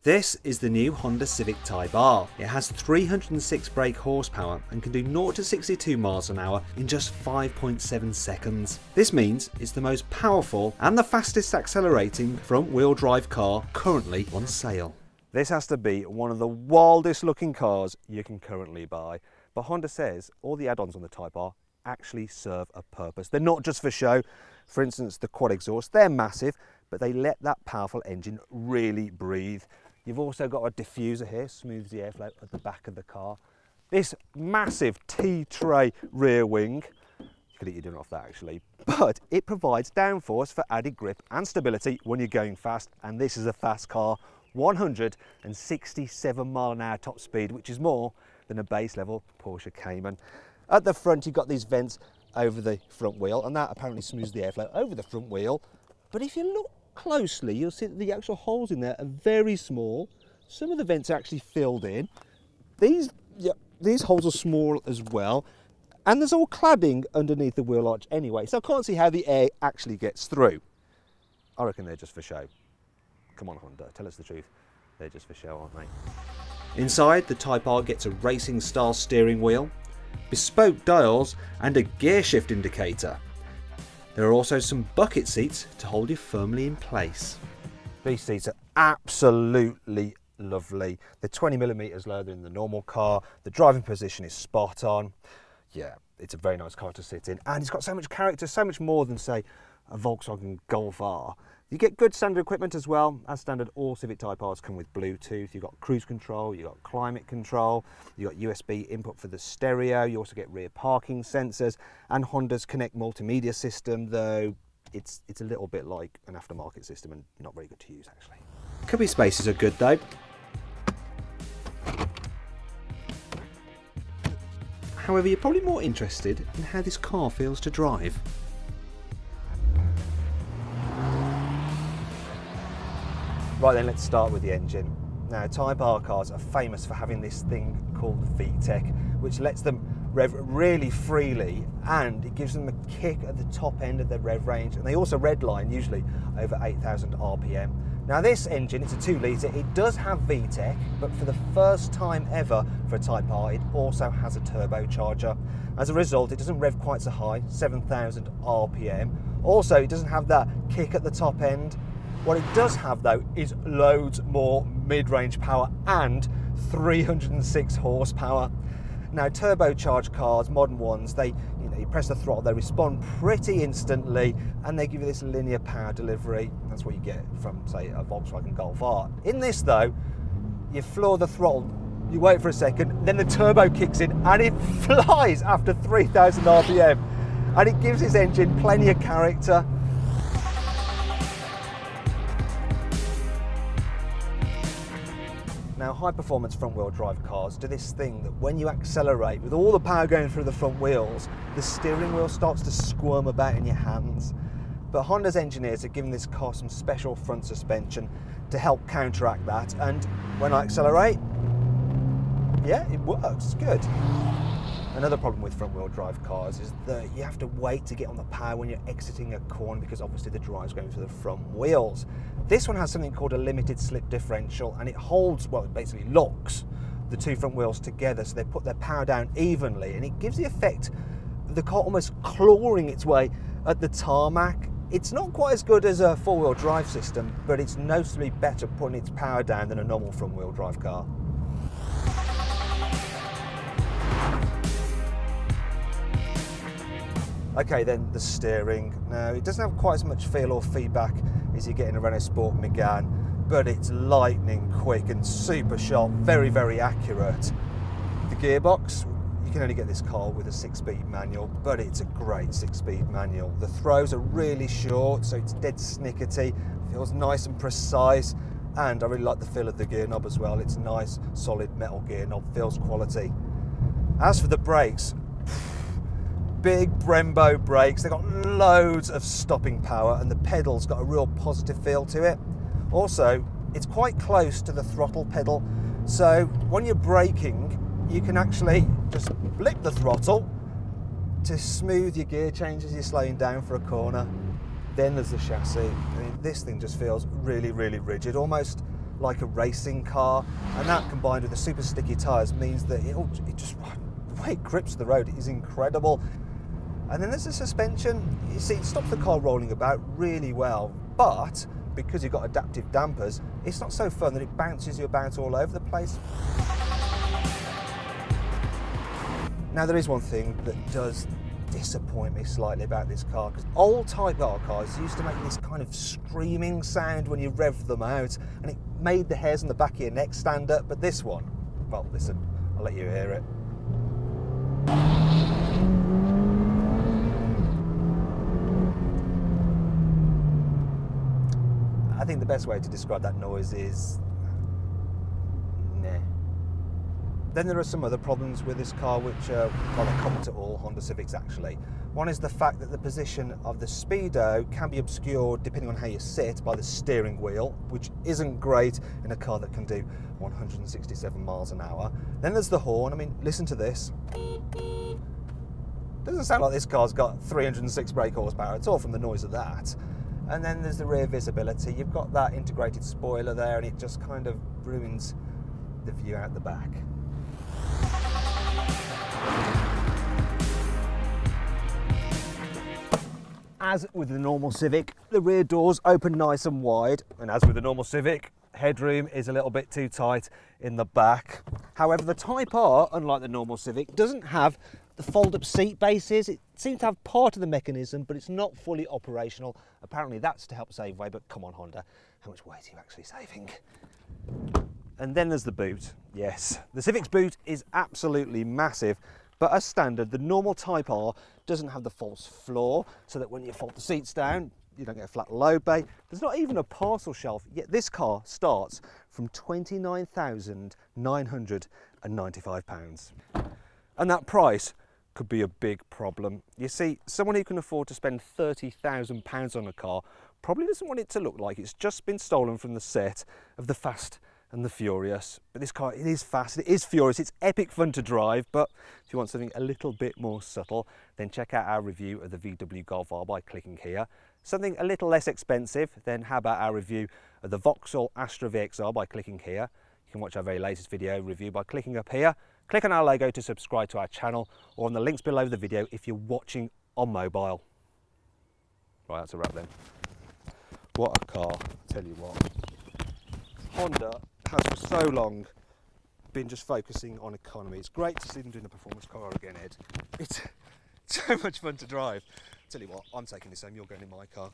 This is the new Honda Civic Type R. It has 306 brake horsepower and can do 0 to 62 miles an hour in just 5.7 seconds. This means it's the most powerful and the fastest accelerating front-wheel drive car currently on sale. This has to be one of the wildest looking cars you can currently buy. But Honda says all the add-ons on the Type R actually serve a purpose. They're not just for show. For instance, the quad exhaust, they're massive, but they let that powerful engine really breathe. You've also got a diffuser here, smooths the airflow at the back of the car. This massive T-tray rear wing, you could eat your dinner off that actually, but it provides downforce for added grip and stability when you're going fast, and this is a fast car, 167 mile an hour top speed, which is more than a base level Porsche Cayman. At the front you've got these vents over the front wheel, and that apparently smooths the airflow over the front wheel, but if you look closely, you'll see that the actual holes in there are very small. Some of the vents are actually filled in. These holes are small as well, and there's all cladding underneath the wheel arch anyway, so I can't see how the air actually gets through. I reckon they're just for show. Come on Honda, tell us the truth. They're just for show, aren't they? Inside, the Type R gets a racing style steering wheel, bespoke dials and a gear shift indicator. There are also some bucket seats to hold you firmly in place. These seats are absolutely lovely. They're 20mm lower than the normal car. The driving position is spot on. Yeah, it's a very nice car to sit in. And it's got so much character, so much more than, say, a Volkswagen Golf R. You get good standard equipment as well. As standard, all Civic Type Rs come with Bluetooth. You've got cruise control, you've got climate control, you've got USB input for the stereo. You also get rear parking sensors and Honda's Connect multimedia system, though it's a little bit like an aftermarket system and not very good to use actually. Cubby spaces are good though. However, you're probably more interested in how this car feels to drive. Right then, let's start with the engine. Now, Type R cars are famous for having this thing called the VTEC, which lets them rev really freely, and it gives them a kick at the top end of their rev range, and they also redline usually over 8,000 RPM. Now this engine, it's a 2 litre, it does have VTEC, but for the first time ever for a Type R, it also has a turbocharger. As a result, it doesn't rev quite so high, 7,000 RPM. Also, it doesn't have that kick at the top end. What it does have though is loads more mid-range power and 306 horsepower. Now turbocharged cars, modern ones, you press the throttle, they respond pretty instantly and they give you this linear power delivery. That's what you get from, say, a Volkswagen Golf R. In this though, you floor the throttle, you wait for a second, then the turbo kicks in and it flies after 3,000 RPM. And it gives this engine plenty of character. Now, high-performance front-wheel drive cars do this thing that when you accelerate, with all the power going through the front wheels, the steering wheel starts to squirm about in your hands. But Honda's engineers have given this car some special front suspension to help counteract that, and when I accelerate, yeah, it works, it's good. Another problem with front-wheel drive cars is that you have to wait to get on the power when you're exiting a corner because obviously the drive's going through the front wheels. This one has something called a limited slip differential, and it holds, well, it basically locks the two front wheels together so they put their power down evenly, and it gives the effect of the car almost clawing its way at the tarmac. It's not quite as good as a four-wheel drive system, but it's noticeably better putting its power down than a normal front-wheel drive car. Okay, then the steering. Now, it doesn't have quite as much feel or feedback as you get in a Renault Sport Megane, but it's lightning quick and super sharp, very, very accurate. The gearbox, you can only get this car with a 6-speed manual, but it's a great 6-speed manual. The throws are really short, so it's dead snickety, feels nice and precise, and I really like the feel of the gear knob as well. It's a nice, solid metal gear knob, feels quality. As for the brakes, big Brembo brakes, they've got loads of stopping power and the pedal's got a real positive feel to it. Also, it's quite close to the throttle pedal, so when you're braking, you can actually just blip the throttle to smooth your gear change as you're slowing down for a corner. Then there's the chassis. I mean, this thing just feels really, really rigid, almost like a racing car, and that combined with the super sticky tyres means that the way it grips the road is incredible. And then there's the suspension. You see, it stops the car rolling about really well, but because you've got adaptive dampers, it's not so fun that it bounces you about all over the place. Now, there is one thing that does disappoint me slightly about this car, because old Type R cars used to make this kind of screaming sound when you rev them out, and it made the hairs on the back of your neck stand up. But this one, well, listen, I'll let you hear it. I think the best way to describe that noise is meh. Then there are some other problems with this car which are common to all Honda Civics actually. One is the fact that the position of the speedo can be obscured depending on how you sit by the steering wheel, which isn't great in a car that can do 167 miles an hour. Then there's the horn. I mean, listen to this. Doesn't sound like this car's got 306 brake horsepower at all from the noise of that. And then there's the rear visibility. You've got that integrated spoiler there, and it just kind of ruins the view out the back. As with the normal Civic, the rear doors open nice and wide, and as with the normal Civic, headroom is a little bit too tight in the back. However, the Type R, unlike the normal Civic, doesn't have the fold-up seat bases. It seems to have part of the mechanism, but it's not fully operational. Apparently that's to help save weight, but come on Honda, how much weight are you actually saving? And then there's the boot. Yes, the Civic's boot is absolutely massive, but as standard, the normal Type R doesn't have the false floor, so that when you fold the seats down, you don't get a flat load bay. There's not even a parcel shelf, yet this car starts from £29,995. And that price could be a big problem. You see, someone who can afford to spend £30,000 on a car probably doesn't want it to look like it's just been stolen from the set of The Fast and the Furious. But this car, it is fast, it is furious, it's epic fun to drive, but if you want something a little bit more subtle, then check out our review of the VW Golf R by clicking here. Something a little less expensive, then how about our review of the Vauxhall Astra VXR by clicking here. You can watch our very latest video review by clicking up here. Click on our logo to subscribe to our channel, or on the links below the video if you're watching on mobile. Right, that's a wrap then. What a car, I'll tell you what. Honda has for so long been just focusing on economy. It's great to see them doing a performance car again, Ed. It's so much fun to drive. Tell you what, I'm taking this home, you're going in my car.